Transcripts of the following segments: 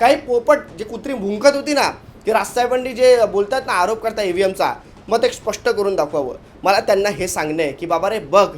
काही पोपट जे कुत्री भुंकत होती ना, की राजसाहेबांनी जे बोलतात ना आरोप करता ईव्हीएमचा, मग ते स्पष्ट करून दाखवावं. मला त्यांना हे सांगणं आहे की बाबा रे बघ,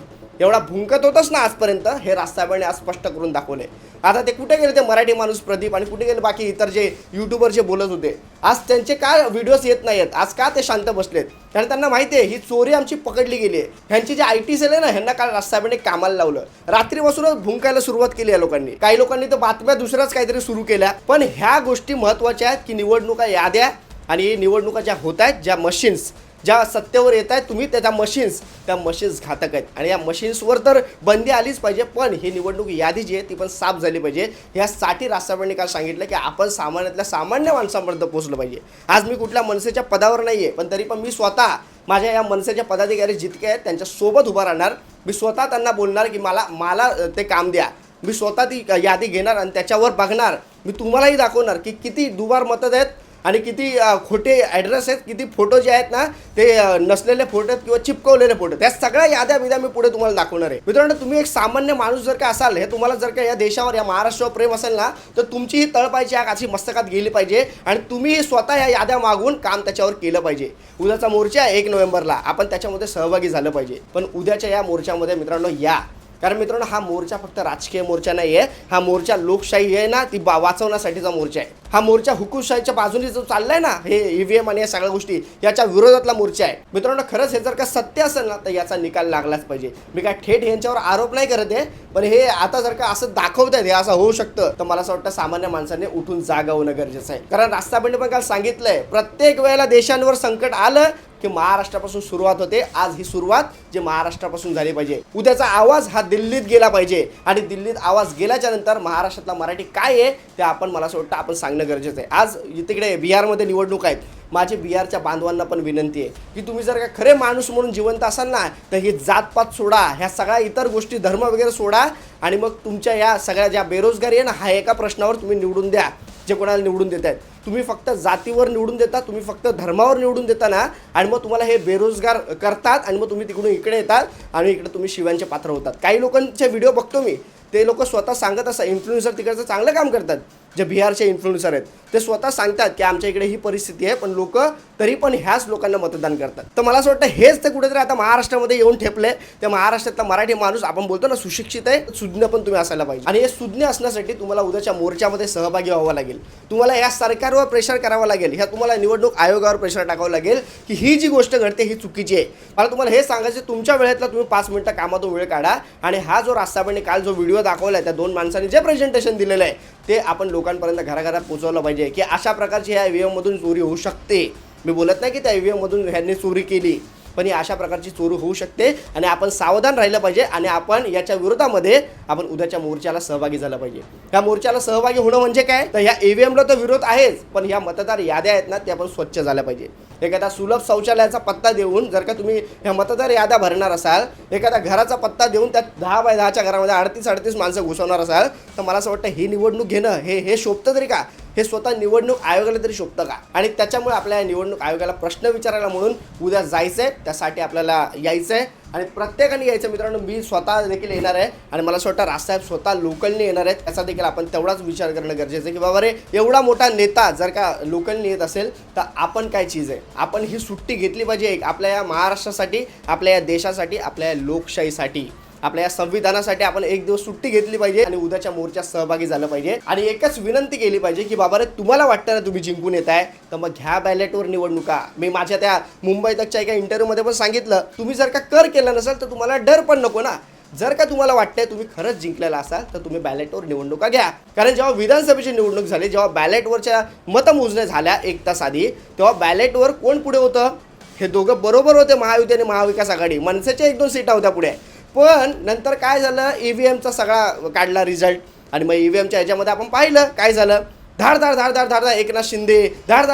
एवढा भुंकत होतंस ना आजपर्यंत, हे राजसाहेबांनी आज स्पष्ट करून दाखवले. आता ते कुठे गेले ते मराठी माणूस प्रदीप, आणि कुठे गेले बाकी इतर जे यूट्यूबर जे बोलत होते, आज त्यांचे काय व्हिडिओज येत नाही आहेत, आज का ते शांत बसलेत? कारण त्यांना माहिती आहे ही चोरी आमची पकडली गेली आहे. ह्यांची जे IT सेल आहे ना, ह्यांना काल राजसाहेबांनी कामाला लावलं. रात्रीपासूनच भुंकायला सुरुवात केली आहे लोकांनी. काही लोकांनी तर बातम्या दुसऱ्याच काहीतरी सुरू केल्या. पण ह्या गोष्टी महत्त्वाच्या आहेत की निवडणुका याद्या आणि निवडणुका ज्या होत आहेत, ज्या मशीन्स ज्या सत्तेवर येत आहेत, तुम्ही त्या मशीन्स घातक आहेत आणि या मशीन्सवर तर बंदी आलीच पाहिजे. पण ही निवडणूक यादी जी आहे ती पण साफ झाली पाहिजे. यासाठी राजसाहेबांनी काल सांगितलं की आपण सामान्यातल्या सामान्य माणसांपर्यंत पोहोचलं पाहिजे. आज मी कुठल्या मनसेच्या पदावर नाही आहे, पण तरी पण मी स्वतः माझ्या या मनसेच्या पदाधिकारी जितके आहेत त्यांच्यासोबत उभा राहणार. मी स्वतः त्यांना बोलणार की मला ते काम द्या. मी स्वतः ती यादी घेणार आणि त्याच्यावर बघणार. मी तुम्हालाही दाखवणार की किती दुबार मतं आहेत आणि किती खोटे ॲड्रेस आहेत, किती फोटो जे आहेत ना ते नसलेले फोटो आहेत किंवा चिपकवलेले फोटो, त्या सगळ्या याद्या मी पुढे तुम्हाला दाखवणार आहे. मित्रांनो, तुम्ही एक सामान्य माणूस जर का असाल, हे तुम्हाला जर का या देशावर या महाराष्ट्रावर प्रेम असेल ना, तर तुमची ही तळपायची आग अशी मस्तकात गेली पाहिजे आणि तुम्ही स्वतः या याद्या मागून काम त्याच्यावर केलं पाहिजे. उद्याचा मोर्चा 1 नोव्हेंबरला आपण त्याच्यामध्ये सहभागी झालं पाहिजे. पण उद्याच्या या मोर्चामध्ये मित्रांनो या, कारण मित्रांनो हा मोर्चा फक्त राजकीय मोर्चा नाही आहे. हा मोर्चा लोकशाही आहे ना ती वाचवण्यासाठीचा मोर्चा आहे. हा मोर्चा हुकुमशाहीच्या बाजूने जो चाललाय ना, हे ईव्हीएम आणि या सगळ्या गोष्टी याच्या विरोधातला मोर्चा आहे. मित्रांनो, खरंच हे जर का सत्य असेल ना तर याचा निकाल लागलाच पाहिजे. मी काय थेट यांच्यावर आरोप नाही करत आहे, पण हे आता जर का असं दाखवतात हे असं होऊ शकतं, तर मला असं वाटतं सामान्य माणसाने उठून जागा होणं गरजेचं आहे. कारण राजसाहेबांनी पण काल सांगितलंय, प्रत्येक वेळेला देशांवर संकट आलं की महाराष्ट्रापासून सुरुवात होते. आज ही सुरुवात जी महाराष्ट्रापासून झाली पाहिजे. उद्याचा आवाज हा दिल्लीत गेला पाहिजे आणि दिल्लीत आवाज गेल्याच्या नंतर महाराष्ट्रातला मराठी काय आहे ते मला असं वाटतं आपण सांगणं गरजेचं आहे. आज तिकडे बिहारमध्ये निवडणूक आहेत. माझी बिहारच्या बांधवांना पण विनंती आहे की तुम्ही जर का खरे माणूस म्हणून जिवंत असाल ना, तर ही जातपात सोडा, ह्या सगळ्या इतर गोष्टी धर्म वगैरे सोडा आणि मग तुमच्या या सगळ्या ज्या बेरोजगारी आहे ना, हा एका प्रश्नावर तुम्ही निवडून द्या. जे कोणाला निवडून देत आहेत, तुम्ही फक्त जातीवर निवडून देता, तुम्ही फक्त धर्मावर निवडून देता ना, आणि मग तुम्हाला हे बेरोजगार करतात आणि मग तुम्ही तिकडून इकडे येतात आणि इकडे तुम्ही शिव्यांचे पात्र होतात. काही लोकांचे व्हिडिओ बघतो मी, ते लोक स्वतः सांगत असतात, इन्फ्लुएन्सर तिकडचं चांगलं काम करतात, जे बिहारचे इन्फ्लुएन्सर आहेत ते स्वतः सांगतात की आमच्या इकडे ही परिस्थिती आहे, पण लोक तरी पण ह्याच लोकांना मतदान करतात. तर मला असं वाटतं हेच ते कुठेतरी आता महाराष्ट्रामध्ये येऊन ठेपले. त्या महाराष्ट्रातला मराठी माणूस आपण बोलतो ना सुशिक्षित आहे, सुज्ञ पण तुम्ही असायला पाहिजे. आणि हे सुज्ञ असण्यासाठी तुम्हाला उद्याच्या मोर्चामध्ये सहभागी व्हावं लागेल. तुम्हाला या सरकारवर प्रेशर करावं लागेल, ह्या तुम्हाला निवडणूक आयोगावर प्रेशर टाकावं लागेल की ही जी गोष्ट घडते ही चुकीची आहे. मला तुम्हाला हे सांगायचं, तुमच्या वेळेतला तुम्ही 5 मिनिटं कामातून वेळ काढा आणि हा जो राजसाहेबांनी काल जो व्हिडिओ दाखवला आहे, त्या 2 माणसांनी जे प्रेझेंटेशन दिलेलं आहे ते आपण लोकांपर्यंत घराघरात पोहोचवलं पाहिजे की अशा प्रकारची ह्या ईव्हीएममधून चोरी होऊ शकते. मी बोलत नाही की त्या ईव्हीएममधून ह्यांनी चोरी केली, पण ही अशा प्रकारची चोरी होऊ शकते आणि आपण सावधान राहिलं पाहिजे आणि आपण याच्या विरोधामध्ये आपण उद्याच्या मोर्चाला सहभागी झालं पाहिजे. ह्या मोर्चाला सहभागी होणं म्हणजे काय, तर ह्या ईव्हीएमला तर विरोध आहेच, पण ह्या मतदार याद्या आहेत ना त्या पण स्वच्छ झाल्या पाहिजे. एखादा सुलभ शौचालयाचा पत्ता देऊन जर का तुम्ही ह्या मतदार याद्या भरणार असाल, एखाद्या घराचा पत्ता देऊन त्यात 10 बाय 10च्या घरामध्ये 38 माणसं घुसवणार असाल, तर मला असं वाटतं ही निवडणूक घेणं हे शोभतं तरी का, हे स्वतः निवडणूक आयोगाला तरी शोभतं का? आणि त्याच्यामुळे आपल्या निवडणूक आयोगाला प्रश्न विचारायला म्हणून उद्या जायचं आहे, त्यासाठी आपल्याला यायचं आहे आणि प्रत्येकाने यायचं. मित्रांनो, मी स्वतः देखील येणार आहे आणि मला असं वाटतं राजसाहेब स्वतः लोकलने येणार आहेत. त्याचा देखील आपण तेवढाच विचार करणं गरजेचं आहे की बाबा रे, एवढा मोठा नेता जर का लोकलने येत असेल तर आपण काय चीज आहे. आपण ही सुट्टी घेतली पाहिजे आपल्या या महाराष्ट्रासाठी, आपल्या या देशासाठी, आपल्या या लोकशाहीसाठी, आपल्या या संविधानासाठी. आपण एक दिवस सुट्टी घेतली पाहिजे आणि उद्याच्या मोर्चात सहभागी झालं पाहिजे आणि एकच विनंती केली पाहिजे की बाबा रे, तुम्हाला वाटतं ना तुम्ही जिंकून येत आहे, तर मग घ्या बॅलेटवर निवडणुका. मी माझ्या त्या मुंबई तकच्या एका इंटरव्ह्यूमध्ये पण सांगितलं, तुम्ही जर का कर केला नसेल तर तुम्हाला डर पण नको ना. जर का तुम्हाला वाटतंय तुम्ही खरंच जिंकलेला असाल तर तुम्ही बॅलेटवर निवडणुका घ्या. कारण जेव्हा विधानसभेची निवडणूक झाली, जेव्हा बॅलेटवरच्या मतमोजण्या झाल्या 1 तास आधी, तेव्हा बॅलेटवर कोण पुढे होतं, हे दोघं बरोबर होते, महायुती आणि महाविकास आघाडी. मनसेच्या 1-2 सीटा होत्या पुढे. पण नंतर काय झालं, ईव्हीएमचा सगळा काढला रिझल्ट आणि मग ईव्हीएमच्या ह्याच्यामध्ये आपण पाहिलं काय झालं. धाड एकनाथ शिंदे, धाड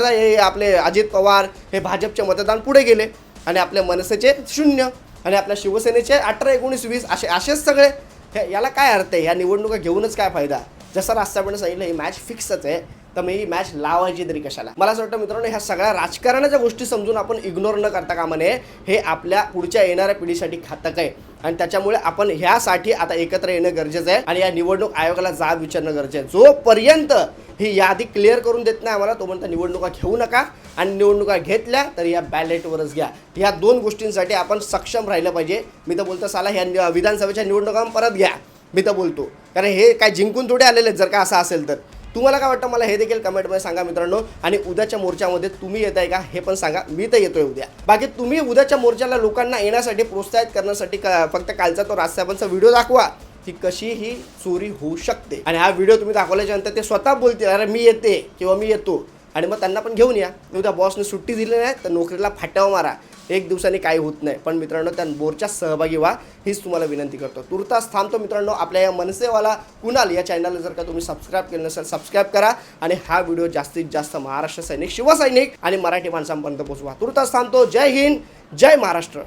हे आपले अजित पवार, हे भाजपचे मतदान पुढे गेले आणि आपल्या मनसेचे 0 आणि आपल्या शिवसेनेचे 18, 19, 20 असेच सगळे. याला काय अर्थ आहे? ह्या निवडणुका घेऊनच काय फायदा? जसं राजसाहेबांनी सांगितलं ही मॅच फिक्सच आहे, तर मी ही मॅच लावायची तरी कशाला. मला असं वाटतं मित्रांनो, ह्या सगळ्या राजकारणाच्या गोष्टी समजून आपण इग्नोर न करता कामा नये. हे आपल्या पुढच्या येणाऱ्या पिढीसाठी घातक आहे. आणि त्याच्यामुळे आपण ह्यासाठी आता एकत्र येणं गरजेचं आहे आणि या निवडणूक आयोगाला जाब विचारणं गरजेचं आहे. जोपर्यंत ही यादी क्लिअर करून देत नाही आम्हाला तोपर्यंत निवडणुका घेऊ नका आणि निवडणुका घेतल्या तर या बॅलेटवरच घ्या. ह्या 2 गोष्टींसाठी आपण सक्षम राहिलं पाहिजे. मी तर बोलतो साला ह्या विधानसभेच्या निवडणुका परत घ्या. मी तर बोलतो कारण हे काय जिंकून थोडे आलेले आहेत. जर का असं असेल तर तुम्हाला काय वाटतं मला हे देखील कमेंटमध्ये सांगा मित्रांनो. आणि उद्याच्या मोर्चामध्ये तुम्ही येत आहे का हे पण सांगा. मी तर येतोय उद्या. बाकी तुम्ही उद्याच्या मोर्चाला लोकांना येण्यासाठी प्रोत्साहित करण्यासाठी फक्त कालचा तो राजसाहेबांचा व्हिडिओ दाखवा की कशी ही चोरी होऊ शकते. आणि हा व्हिडिओ तुम्ही दाखवल्याच्या नंतर ते स्वतः बोलतील अरे मी येते किंवा मी येतो आणि मग त्यांना पण घेऊन या. उद्या बॉसने सुट्टी दिली नाही तर नोकरीला फाट्यावर मारा. 1 दिवसाने काही होत नाही. पण मित्रांनो त्या मोर्चात सहभागी व्हा हीच तुम्हाला विनंती करतो. तुर्तास थांबतो मित्रांनो. आपल्या या मनसेवाला कुणाल या चॅनलला जर का तुम्ही सबस्क्राईब केलं नसेल सबस्क्राईब करा आणि हा व्हिडिओ जास्तीत जास्त महाराष्ट्र सैनिक शिवसैनिक आणि मराठी माणसांपर्यंत पोहोचवा. तुर्तास थांबतो. जय हिंद जय महाराष्ट्र.